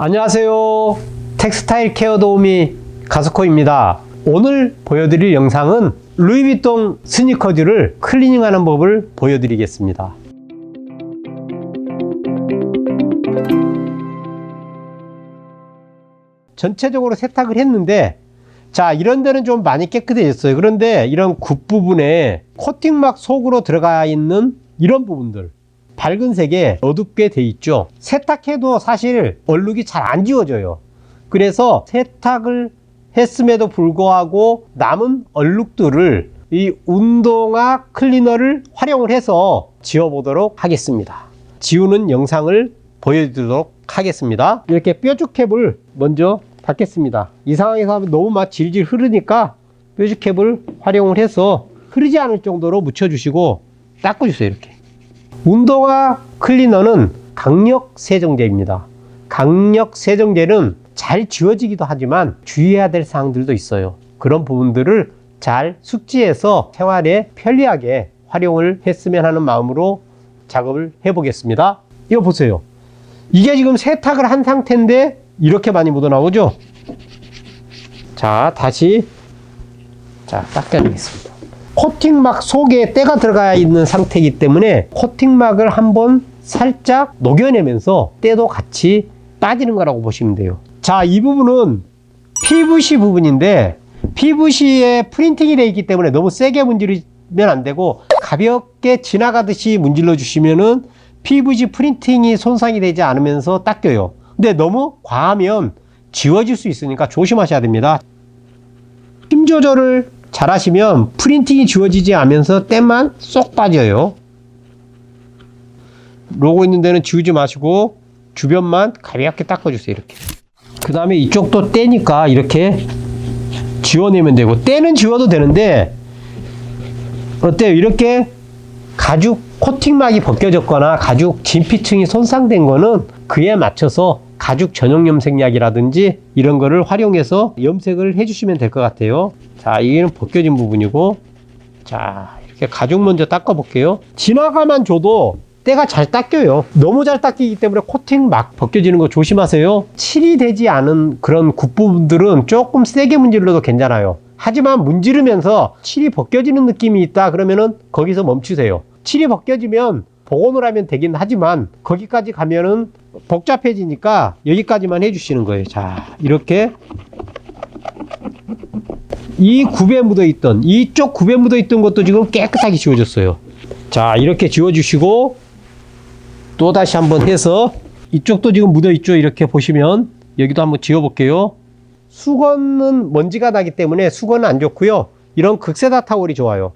안녕하세요. 텍스타일 케어 도우미 가스코입니다. 오늘 보여드릴 영상은 루이비통 스니커즈를 클리닝하는 법을 보여드리겠습니다. 전체적으로 세탁을 했는데, 자, 이런 데는 좀 많이 깨끗해졌어요. 그런데 이런 굽부분에 코팅막 속으로 들어가 있는 이런 부분들, 밝은 색에 어둡게 돼 있죠. 세탁해도 사실 얼룩이 잘 안 지워져요. 그래서 세탁을 했음에도 불구하고 남은 얼룩들을 이 운동화 클리너를 활용을 해서 지워보도록 하겠습니다. 지우는 영상을 보여드리도록 하겠습니다. 이렇게 뾰족캡을 먼저 닫겠습니다. 이 상황에서 하면 너무 막 질질 흐르니까 뾰족캡을 활용을 해서 흐르지 않을 정도로 묻혀주시고 닦아주세요. 이렇게. 운동화 클리너는 강력 세정제입니다. 강력 세정제는 잘 지워지기도 하지만 주의해야 될 사항들도 있어요. 그런 부분들을 잘 숙지해서 생활에 편리하게 활용을 했으면 하는 마음으로 작업을 해 보겠습니다. 이거 보세요. 이게 지금 세탁을 한 상태인데 이렇게 많이 묻어 나오죠. 자, 다시 닦아내겠습니다. 코팅막 속에 때가 들어가 있는 상태이기 때문에 코팅막을 한번 살짝 녹여내면서 때도 같이 빠지는 거라고 보시면 돼요. 자, 이 부분은 PVC 부분인데 PVC에 프린팅이 되어 있기 때문에 너무 세게 문지르면 안 되고 가볍게 지나가듯이 문질러 주시면은 PVC 프린팅이 손상이 되지 않으면서 닦여요. 근데 너무 과하면 지워질 수 있으니까 조심하셔야 됩니다. 힘 조절을 잘 하시면 프린팅이 지워지지 않으면서 때만 쏙 빠져요. 로고 있는 데는 지우지 마시고 주변만 가볍게 닦아주세요. 이렇게. 그 다음에 이쪽도 때니까 이렇게 지워내면 되고, 때는 지워도 되는데 어때요? 이렇게 가죽 코팅막이 벗겨졌거나 가죽 진피층이 손상된 거는 그에 맞춰서 가죽 전용 염색약이라든지 이런 거를 활용해서 염색을 해주시면 될 것 같아요. 자, 이게는 벗겨진 부분이고, 자, 이렇게 가죽 먼저 닦아 볼게요. 지나가만 줘도 때가 잘 닦여요. 너무 잘 닦이기 때문에 코팅 막 벗겨지는 거 조심하세요. 칠이 되지 않은 그런 굽부분들은 조금 세게 문질러도 괜찮아요. 하지만 문지르면서 칠이 벗겨지는 느낌이 있다 그러면은 거기서 멈추세요. 칠이 벗겨지면 복원을 하면 되긴 하지만 거기까지 가면은 복잡해지니까 여기까지만 해주시는 거예요. 자, 이렇게 이 굽에 묻어있던, 이쪽 굽에 묻어있던 것도 지금 깨끗하게 지워졌어요. 자, 이렇게 지워주시고 또 다시 한번 해서 이쪽도 지금 묻어있죠. 이렇게 보시면 여기도 한번 지워볼게요. 수건은 먼지가 나기 때문에 수건은 안 좋고요. 이런 극세다 타월이 좋아요.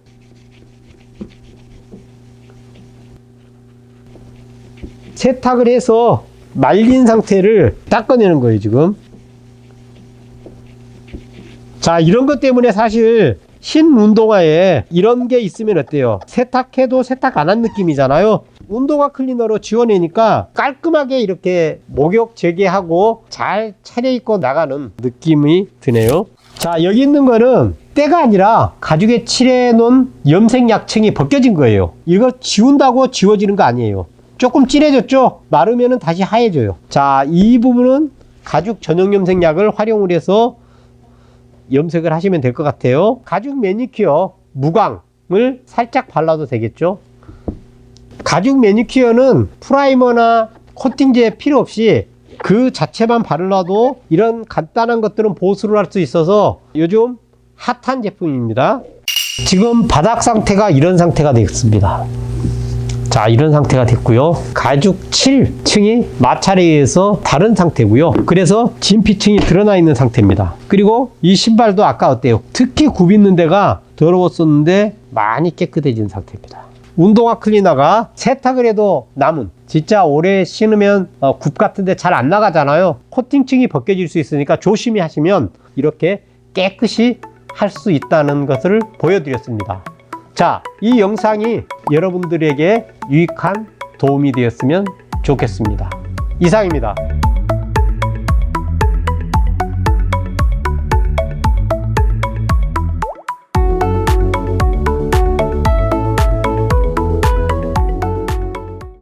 세탁을 해서 말린 상태를 닦아내는 거예요, 지금. 자, 이런 것 때문에 사실 흰 운동화에 이런 게 있으면 어때요? 세탁해도 세탁 안 한 느낌이잖아요. 운동화 클리너로 지워내니까 깔끔하게 이렇게 목욕 재개하고 잘 차려입고 나가는 느낌이 드네요. 자, 여기 있는 거는 때가 아니라 가죽에 칠해놓은 염색약층이 벗겨진 거예요. 이거 지운다고 지워지는 거 아니에요. 조금 진해졌죠? 마르면은 다시 하얘져요. 자, 이 부분은 가죽 전용 염색약을 활용을 해서 염색을 하시면 될 것 같아요. 가죽 매니큐어 무광을 살짝 발라도 되겠죠? 가죽 매니큐어는 프라이머나 코팅제 필요 없이 그 자체만 발라도 이런 간단한 것들은 보수를 할 수 있어서 요즘 핫한 제품입니다. 지금 바닥 상태가 이런 상태가 되겠습니다. 자, 이런 상태가 됐고요. 가죽 칠층이 마찰에 의해서 다른 상태고요. 그래서 진피층이 드러나 있는 상태입니다. 그리고 이 신발도 아까 어때요? 특히 굽 있는 데가 더러웠었는데 많이 깨끗해진 상태입니다. 운동화 클리너가 세탁을 해도 남은, 진짜 오래 신으면 굽 같은데 잘 안 나가잖아요. 코팅층이 벗겨질 수 있으니까 조심히 하시면 이렇게 깨끗이 할 수 있다는 것을 보여드렸습니다. 자, 이 영상이 여러분들에게 유익한 도움이 되었으면 좋겠습니다. 이상입니다.